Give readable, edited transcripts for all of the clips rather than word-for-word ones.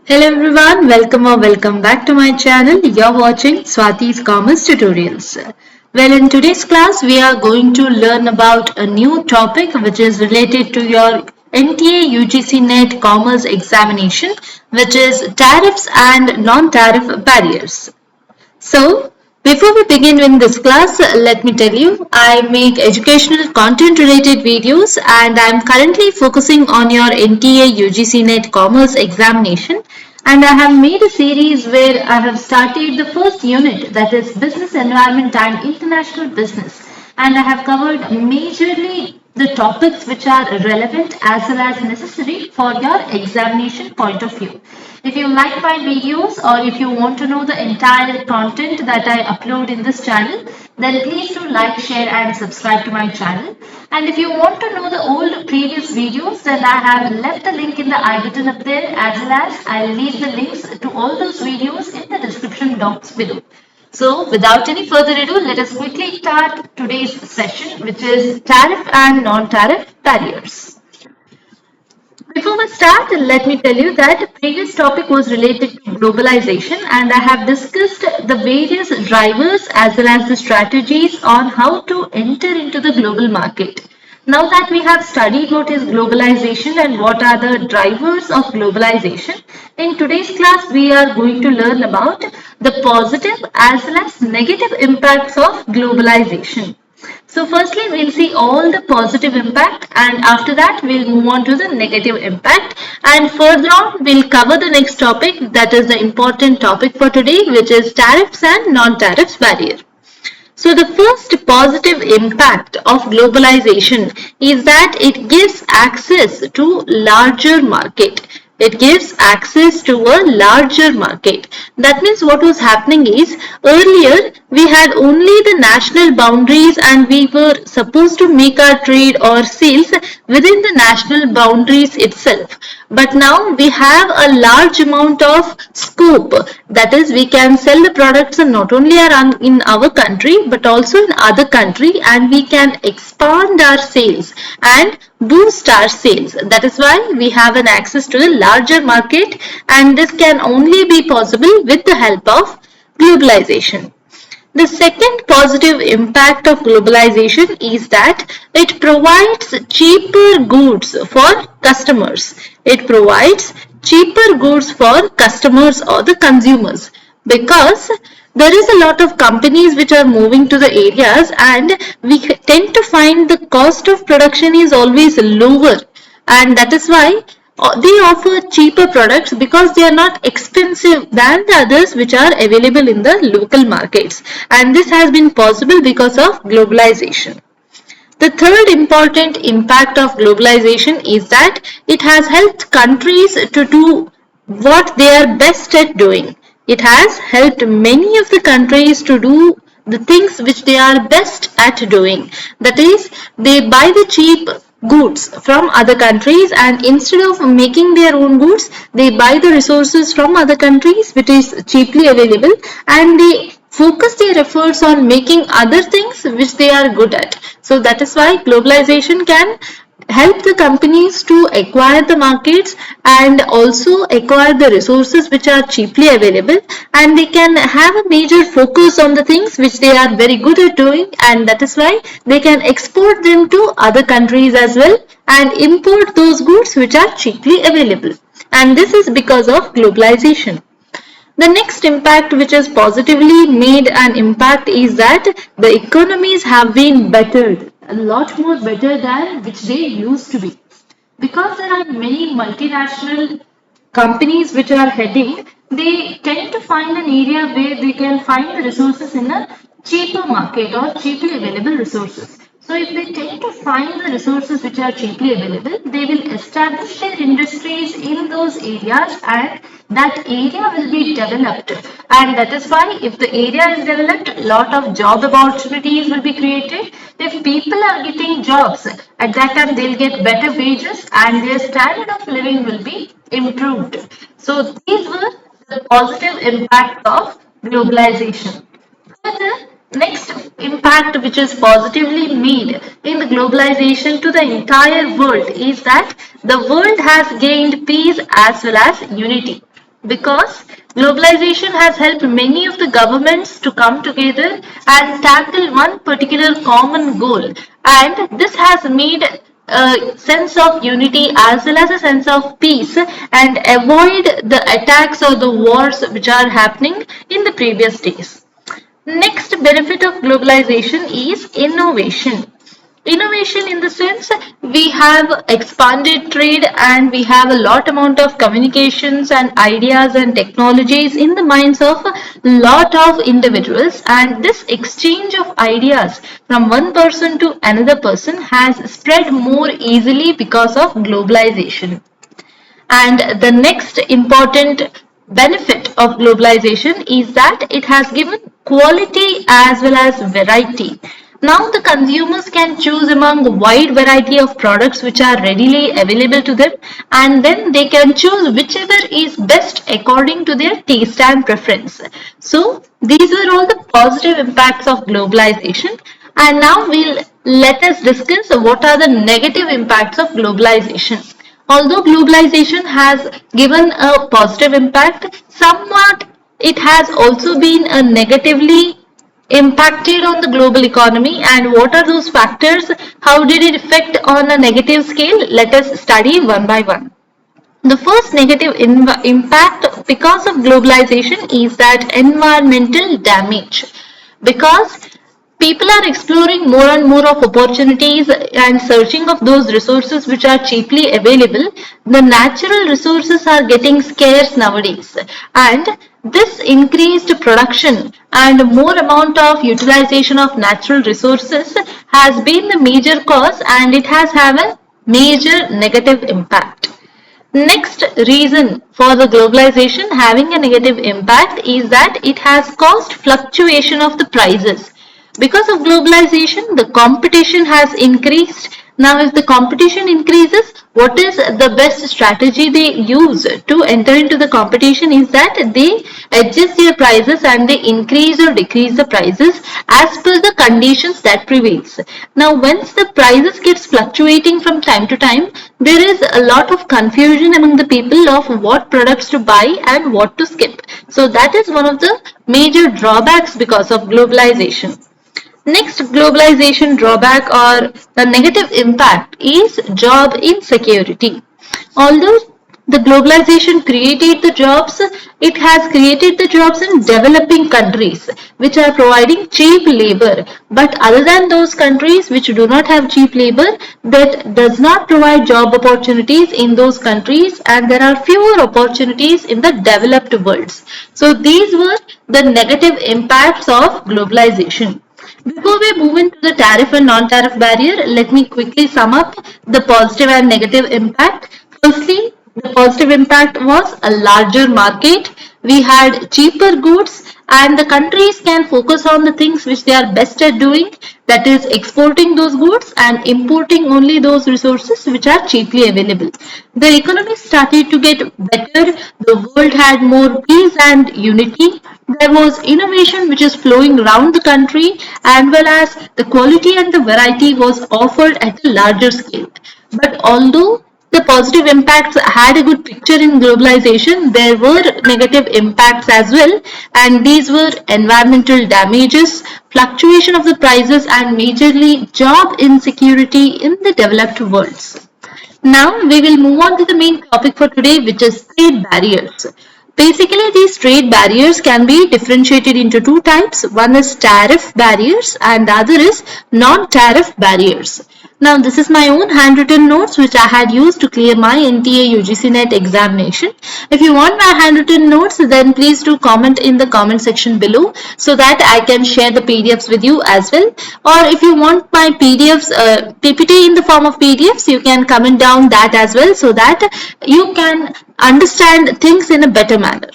Hello everyone, welcome or welcome back to my channel. You're watching Swathi's Commerce Tutorials. Well, in today's class, we are going to learn about a new topic which is related to your NTA UGC NET Commerce examination, which is tariffs and non-tariff barriers. So, before we begin in this class, let me tell you, I make educational content related videos and I am currently focusing on your NTA UGC NET Commerce examination, and I have made a series where I have started the first unit, that is Business Environment and International Business, and I have covered majorly the topics which are relevant as well as necessary for your examination point of view. If you like my videos or if you want to know the entire content that I upload in this channel, then please do like, share and subscribe to my channel. And if you want to know the old previous videos, then I have left the link in the I button up there, as well as I'll leave the links to all those videos in the description box below. So without any further ado, let us quickly start today's session, which is tariff and non-tariff barriers. Before we start, let me tell you that the previous topic was related to globalization, and I have discussed the various drivers as well as the strategies on how to enter into the global market. Now that we have studied what is globalization and what are the drivers of globalization, in today's class we are going to learn about the positive as well as negative impacts of globalization. So firstly, we'll see all the positive impact, and after that we'll move on to the negative impact, and further on we'll cover the next topic, that is the important topic for today, which is tariffs and non-tariffs barrier. So the first positive impact of globalization is that it gives access to larger market. It gives access to a larger market. That means what was happening is, earlier we had only the national boundaries and we were supposed to make our trade or sales within the national boundaries itself. But now we have a large amount of scope. That is, we can sell the products not only in our country but also in other country, and we can expand our sales and boost our sales. That is why we have an access to the larger market, and this can only be possible with the help of globalization. The second positive impact of globalization is that it provides cheaper goods for customers. It provides cheaper goods for customers or the consumers, because there is a lot of companies which are moving to the areas, and we tend to find the cost of production is always lower, and that is why they offer cheaper products because they are not expensive than the others which are available in the local markets, and this has been possible because of globalization. The third important impact of globalization is that it has helped countries to do what they are best at doing. It has helped many of the countries to do the things which they are best at doing. That is, they buy the cheap goods from other countries, and instead of making their own goods, they buy the resources from other countries which is cheaply available, and they focus their efforts on making other things which they are good at. So that is why globalization can help the companies to acquire the markets and also acquire the resources which are cheaply available, and they can have a major focus on the things which they are very good at doing, and that is why they can export them to other countries as well and import those goods which are cheaply available, and this is because of globalization. The next impact which has positively made an impact is that the economies have been bettered, a lot more better than which they used to be. Because there are many multinational companies which are heading, they tend to find an area where they can find the resources in a cheaper market or cheaply available resources. So if they tend to find the resources which are cheaply available, they will establish their industries in those areas, and that area will be developed. And that is why if the area is developed, a lot of job opportunities will be created. If people are getting jobs, at that time they'll get better wages and their standard of living will be improved. So these were the positive impacts of globalization. The next impact which is positively made in the globalization to the entire world is that the world has gained peace as well as unity. because globalization has helped many of the governments to come together and tackle one particular common goal, and this has made a sense of unity as well as a sense of peace and avoid the attacks or the wars which are happening in the previous days. Next benefit of globalization is innovation. Innovation in the sense we have expanded trade and we have a lot amount of communications and ideas and technologies in the minds of a lot of individuals, and this exchange of ideas from one person to another person has spread more easily because of globalization. And the next important benefit of globalization is that it has given quality as well as variety. Now the consumers can choose among a wide variety of products which are readily available to them, and then they can choose whichever is best according to their taste and preference. So these are all the positive impacts of globalization, and now let us discuss what are the negative impacts of globalization. Although globalization has given a positive impact, somewhat it has also been a negatively impacted on the global economy. And what are those factors? How did it affect on a negative scale? Let us study one by one. The first negative impact because of globalization is that environmental damage. Because people are exploring more and more of opportunities and searching of those resources which are cheaply available, the natural resources are getting scarce nowadays, and this increased production and more amount of utilization of natural resources has been the major cause, and it has had a major negative impact. Next reason for the globalization having a negative impact is that it has caused fluctuation of the prices. Because of globalization, the competition has increased. Now, if the competition increases, what is the best strategy they use to enter into the competition is that they adjust their prices and they increase or decrease the prices as per the conditions that prevails. Now, once the prices gets fluctuating from time to time, there is a lot of confusion among the people of what products to buy and what to skip. So that is one of the major drawbacks because of globalization. Next globalization drawback or the negative impact is job insecurity. Although the globalization created the jobs, it has created the jobs in developing countries which are providing cheap labor. But other than those countries which do not have cheap labor, that does not provide job opportunities in those countries, and there are fewer opportunities in the developed worlds. So these were the negative impacts of globalization. Before we move into the tariff and non-tariff barrier, let me quickly sum up the positive and negative impact. Firstly, the positive impact was a larger market. We had cheaper goods, and the countries can focus on the things which they are best at doing, that is exporting those goods and importing only those resources which are cheaply available. The economy started to get better, the world had more peace and unity, there was innovation which is flowing around the country, and well as the quality and the variety was offered at a larger scale. But although the positive impacts had a good picture in globalization, there were negative impacts as well, and these were environmental damages, fluctuation of the prices, and majorly job insecurity in the developed worlds. Now we will move on to the main topic for today, which is trade barriers. Basically, these trade barriers can be differentiated into two types. One is tariff barriers and the other is non-tariff barriers. Now, this is my own handwritten notes which I had used to clear my NTA UGC NET examination. If you want my handwritten notes, then please do comment in the comment section below so that I can share the PDFs with you as well. Or if you want my PDFs, PPT in the form of PDFs, you can comment down that as well so that you can understand things in a better manner.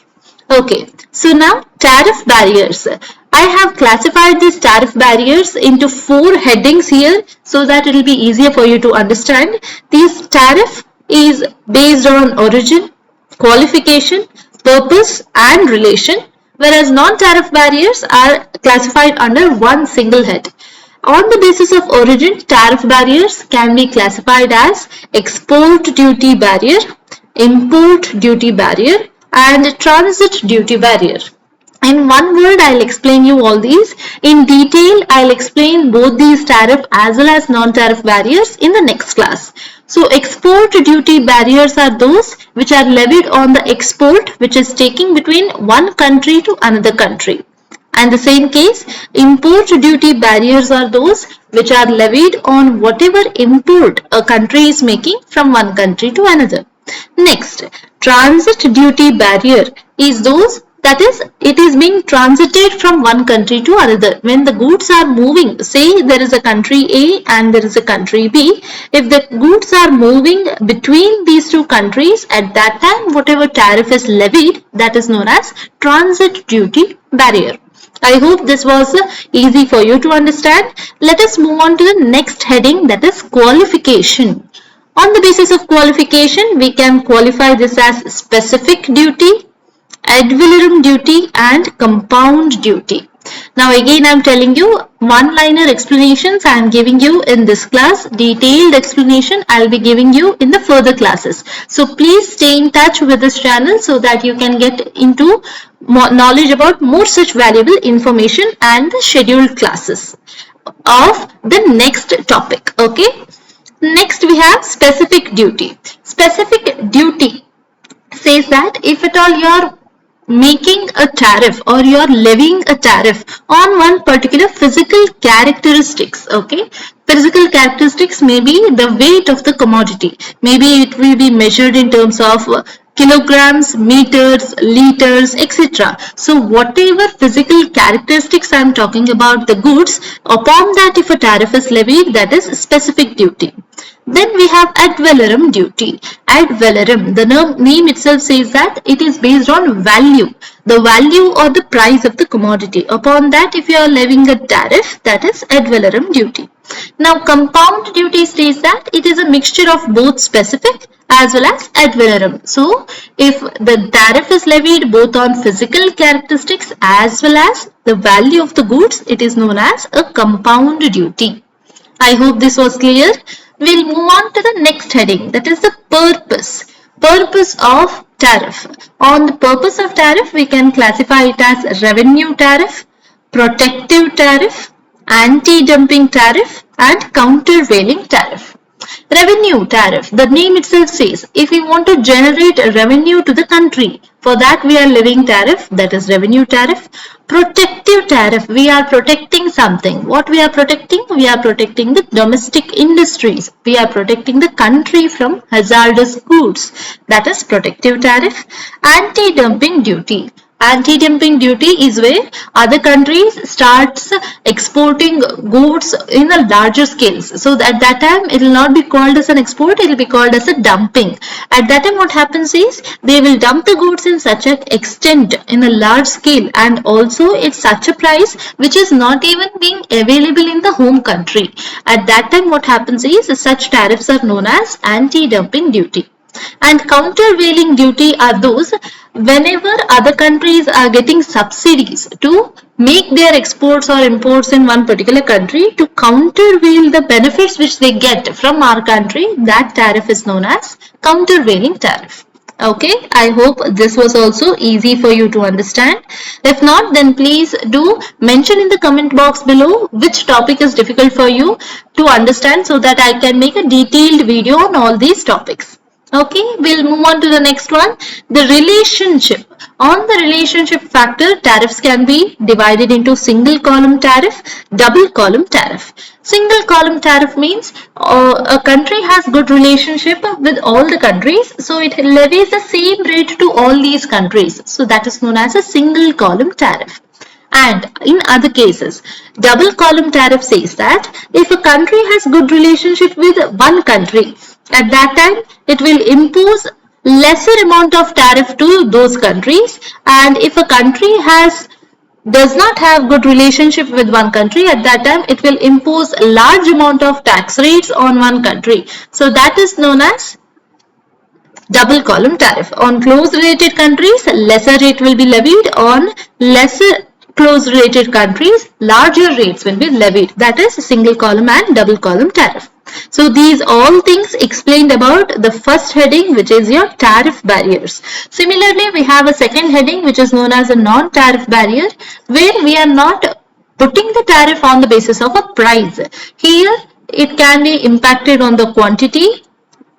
Okay, so now tariff barriers. I have classified these tariff barriers into 4 headings here so that it will be easier for you to understand. This tariff is based on origin, qualification, purpose and relation, whereas non-tariff barriers are classified under one single head. On the basis of origin, tariff barriers can be classified as export duty barrier, import duty barrier, and transit duty barrier. In one word, I'll explain you all these. In detail, I'll explain both these tariff as well as non-tariff barriers in the next class. So export duty barriers are those which are levied on the export which is taking between one country to another country. And the same case, import duty barriers are those which are levied on whatever import a country is making from one country to another. Next, transit duty barrier is those that is, it is being transited from one country to another. When the goods are moving, say there is a country A and there is a country B, if the goods are moving between these two countries, at that time whatever tariff is levied, that is known as transit duty barrier. I hope this was easy for you to understand. Let us move on to the next heading, that is qualification. On the basis of qualification, we can qualify this as specific duty, ad valorem duty and compound duty. Now again I am telling you one-liner explanations I am giving you in this class. Detailed explanation I will be giving you in the further classes. So please stay in touch with this channel so that you can get into more knowledge about more such valuable information and the scheduled classes of the next topic. Okay. Next we have specific duty. Specific duty says that if at all you are making a tariff or you are levying a tariff on one particular physical characteristics, okay, physical characteristics may be the weight of the commodity, maybe it will be measured in terms of kilograms, meters, liters, etc. So whatever physical characteristics I am talking about the goods, upon that if a tariff is levied, that is specific duty. Then we have ad valorem duty. Ad valorem, the name itself says that it is based on value, the value or the price of the commodity. Upon that, if you are levying a tariff, that is ad valorem duty. Now, compound duty states that it is a mixture of both specific as well as ad valorem. So, if the tariff is levied both on physical characteristics as well as the value of the goods, it is known as a compound duty. I hope this was clear. We'll move on to the next heading, that is the purpose. Purpose of tariff. On the purpose of tariff, we can classify it as revenue tariff, protective tariff, anti-dumping tariff and countervailing tariff. Revenue tariff, the name itself says, if we want to generate revenue to the country, for that we are levying tariff, that is revenue tariff. Protective tariff, we are protecting something. What we are protecting? We are protecting the domestic industries. We are protecting the country from hazardous goods. That is protective tariff. Anti-dumping duty. Anti-dumping duty is where other countries starts exporting goods in a larger scales. So at that time it will not be called as an export, it will be called as a dumping. At that time what happens is they will dump the goods in such an extent in a large scale and also at such a price which is not even being available in the home country. At that time what happens is such tariffs are known as anti-dumping duty. And countervailing duty are those whenever other countries are getting subsidies to make their exports or imports in one particular country, to countervail the benefits which they get from our country, that tariff is known as countervailing tariff. Okay, I hope this was also easy for you to understand. If not, then please do mention in the comment box below which topic is difficult for you to understand so that I can make a detailed video on all these topics. Okay, we'll move on to the next one. The relationship. On the relationship factor, tariffs can be divided into single column tariff, double column tariff. Single column tariff means a country has good relationship with all the countries, so it levies the same rate to all these countries. So that is known as a single column tariff. And in other cases, double column tariff says that if a country has good relationship with one country, at that time it will impose lesser amount of tariff to those countries, and if a country does not have good relationship with one country, at that time it will impose a large amount of tax rates on one country. So that is known as double column tariff. On close related countries, lesser rate will be levied. On lesser close related countries, larger rates will be levied. That is single column and double column tariff. So these all things explained about the first heading, which is your tariff barriers. Similarly, we have a second heading which is known as a non-tariff barrier, where we are not putting the tariff on the basis of a price. Here it can be impacted on the quantity.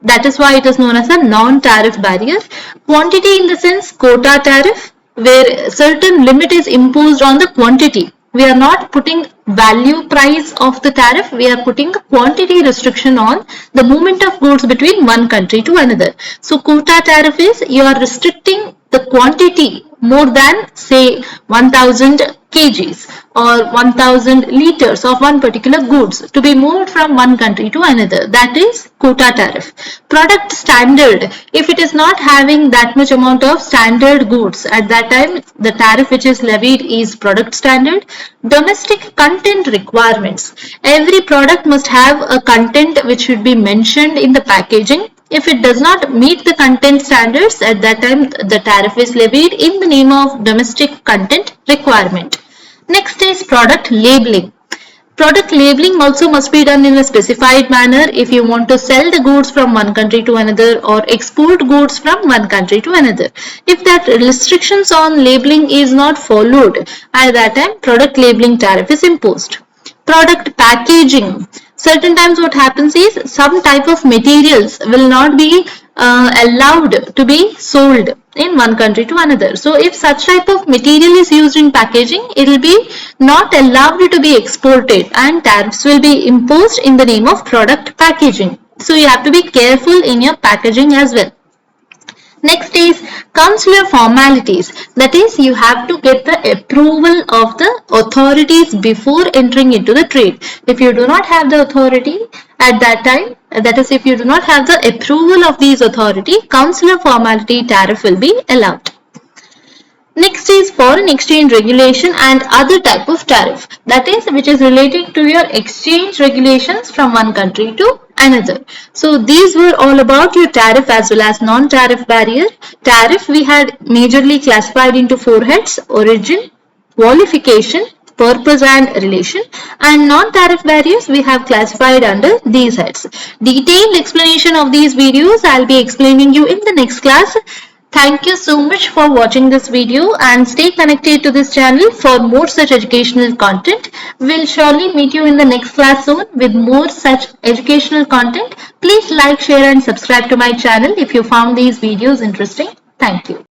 That is why it is known as a non-tariff barrier. Quantity in the sense quota tariff, where certain limit is imposed on the quantity. We are not putting value price of the tariff, we are putting a quantity restriction on the movement of goods between one country to another. So quota tariff is you are restricting the quantity more than say 1000 kgs or 1000 liters of one particular goods to be moved from one country to another. That is quota tariff. Product standard, if it is not having that much amount of standard goods, at that time the tariff which is levied is product standard. Domestic content requirements, every product must have a content which should be mentioned in the packaging. If it does not meet the content standards, at that time the tariff is levied in the name of domestic content requirement. Next is product labeling. Product labeling also must be done in a specified manner if you want to sell the goods from one country to another or export goods from one country to another. If that restrictions on labeling is not followed, at that time product labeling tariff is imposed. Product packaging. Certain times what happens is some type of materials will not be allowed to be sold in one country to another. So if such type of material is used in packaging, it will be not allowed to be exported and tariffs will be imposed in the name of product packaging. So you have to be careful in your packaging as well. Next is consular formalities. That is, you have to get the approval of the authorities before entering into the trade. If you do not have the authority at that time, that is, if you do not have the approval of these authority, consular formality tariff will be allowed. Next is foreign exchange regulation and other type of tariff, that is which is related to your exchange regulations from one country to another. So these were all about your tariff as well as non-tariff barrier. Tariff we had majorly classified into four heads: origin, qualification, purpose and relation, and non-tariff barriers we have classified under these heads. Detailed explanation of these videos I'll be explaining you in the next class. Thank you so much for watching this video and stay connected to this channel for more such educational content. We'll surely meet you in the next class soon with more such educational content. Please like, share and subscribe to my channel if you found these videos interesting. Thank you.